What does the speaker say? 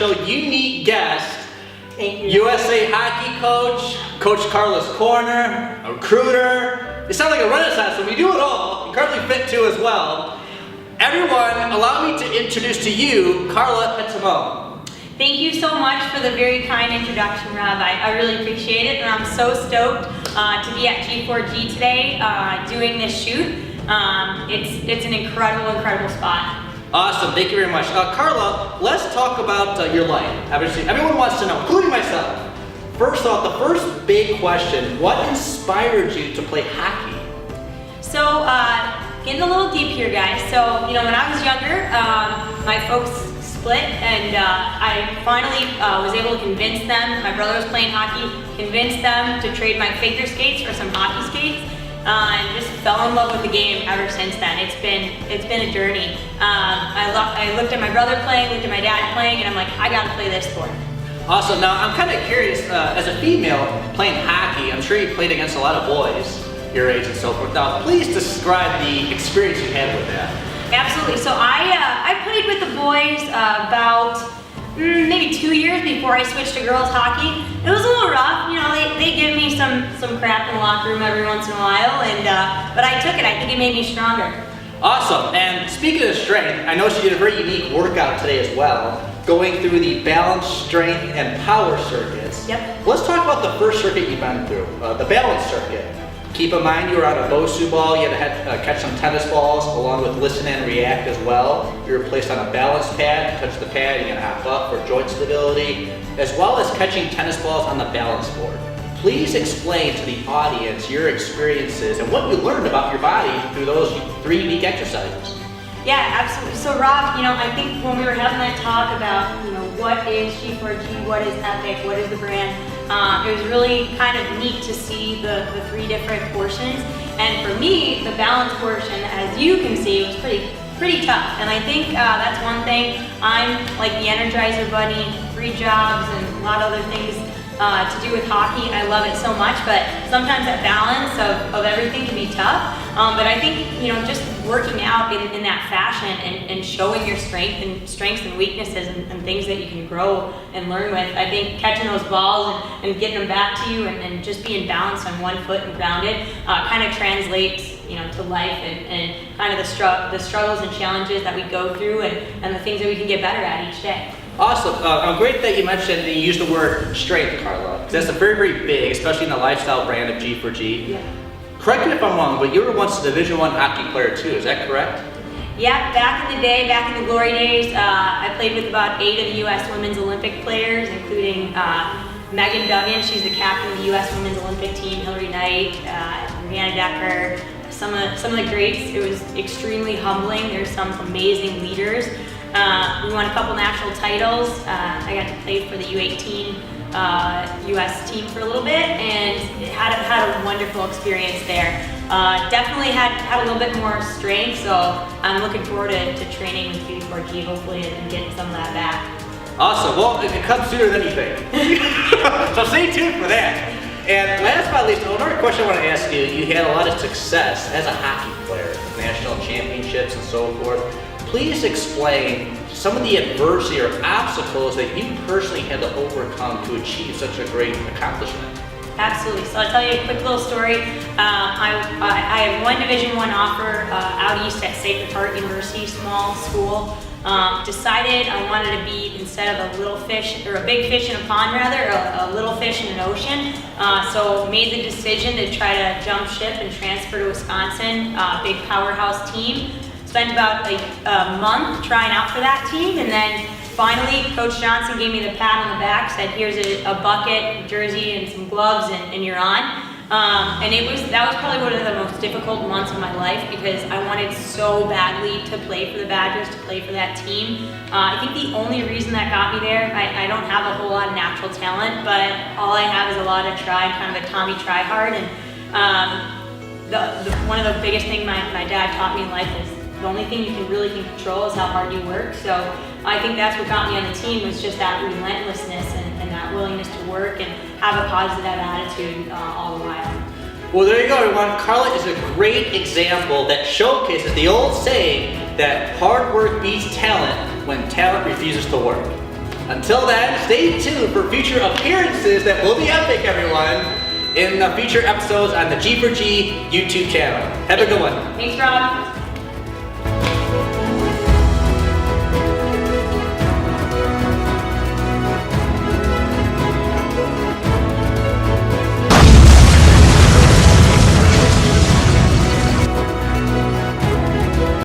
special, unique guest, USA Hockey Coach, Coach Carla's Corner, a recruiter. You sound like a renaissance, so we do it all. You currently fit too as well. Everyone, allow me to introduce to you Carla Pentimone. Thank you so much for the very kind introduction, Rob. I really appreciate it, and I'm so stoked to be at G4G today doing this shoot. It's an incredible spot. Awesome, thank you very much. Carla, let's talk about your life. Obviously, everyone wants to know, including myself. First off, the first big question, what inspired you to play hockey? So, getting a little deep here, guys. So, when I was younger, my folks split, and I finally was able to convince them. My brother was playing hockey, convinced them to trade my figure skates for some hockey skates, and just fell in love with the game ever since then. It's been a journey. I looked at my brother playing, looked at my dad playing, and I'm like, I gotta play this sport. Awesome. Now I'm kind of curious. As a female playing hockey, I'm sure you played against a lot of boys your age and so forth. Now, please describe the experience you had with that. Absolutely. So I played with the boys about maybe 2 years before I switched to girls hockey. It was a little rough. They give me some crap in the locker room every once in a while, but I took it. I think it made me stronger. Awesome. And speaking of strength, I know she did a very unique workout today as well, going through the balance, strength, and power circuits. Yep. Let's talk about the first circuit you've been through, the balance circuit. Keep in mind you were on a Bosu ball, you had to catch some tennis balls along with listen and react as well. You were placed on a balance pad, touch the pad, you're gonna hop up for joint stability, as well as catching tennis balls on the balance board. Please explain to the audience your experiences and what you learned about your body through those 3 unique exercises. Yeah, absolutely. So Rob, I think when we were having that talk about, what is G4G, what is Epic, what is the brand, it was really kind of neat to see the 3 different portions. And for me, the balance portion, as you can see, was pretty tough. And I think that's one thing. I'm like the Energizer Bunny, 3 jobs and a lot of other things to do with hockey. I love it so much, but sometimes that balance of everything can be tough. But I think, just working out in that fashion and showing your strengths and weaknesses and things that you can grow and learn with. I think catching those balls and getting them back to you and just being balanced on one foot and grounded kind of translates to life and kind of the struggles and challenges that we go through and the things that we can get better at each day. Awesome. Great that you mentioned and you used the word strength, Carla. That's a very big, especially in the lifestyle brand of G4G. Yeah. Correct me if I'm wrong, but you were once a Division I hockey player too, is that correct? Yeah, back in the day, back in the glory days, I played with about 8 of the U.S. Women's Olympic players, including Megan Duggan, she's the captain of the U.S. Women's Olympic team, Hillary Knight, Rihanna Decker, some of the greats. It was extremely humbling. There's some amazing leaders. We won a couple national titles. I got to play for the U18 U.S. team for a little bit, and had a wonderful experience there. Definitely had a little bit more strength, so I'm looking forward to training with G4G hopefully and getting some of that back. Awesome. Well, it comes sooner than you think. So stay tuned for that. And last but not least, another question I want to ask you, you had a lot of success as a hockey player, national championships and so forth. Please explain some of the adversity or obstacles that you personally had to overcome to achieve such a great accomplishment. Absolutely. So I'll tell you a quick little story. I had one Division I offer out east at Sacred Heart University, small school. Decided I wanted to be, instead of a little fish, or a big fish in a pond rather, a little fish in an ocean. So made the decision to try to jump ship and transfer to Wisconsin, big powerhouse team. Spent about a month trying out for that team, and then finally Coach Johnson gave me the pat on the back, said here's a bucket, jersey, and some gloves, and you're on. And that was probably one of the most difficult months of my life because I wanted so badly to play for the Badgers, to play for that team. I think the only reason that got me there, I don't have a whole lot of natural talent, but all I have is a lot of try, kind of a Tommy try-hard. And one of the biggest things my dad taught me in life is the only thing you can really control is how hard you work. So I think that's what got me on the team, was just that relentlessness and that willingness to work and have a positive attitude all the while. Well, there you go, everyone. Carla is a great example that showcases the old saying that hard work beats talent when talent refuses to work. Until then, stay tuned for future appearances that will be epic, everyone, in future episodes on the G4G YouTube channel. Have a good one. Thanks, Rob.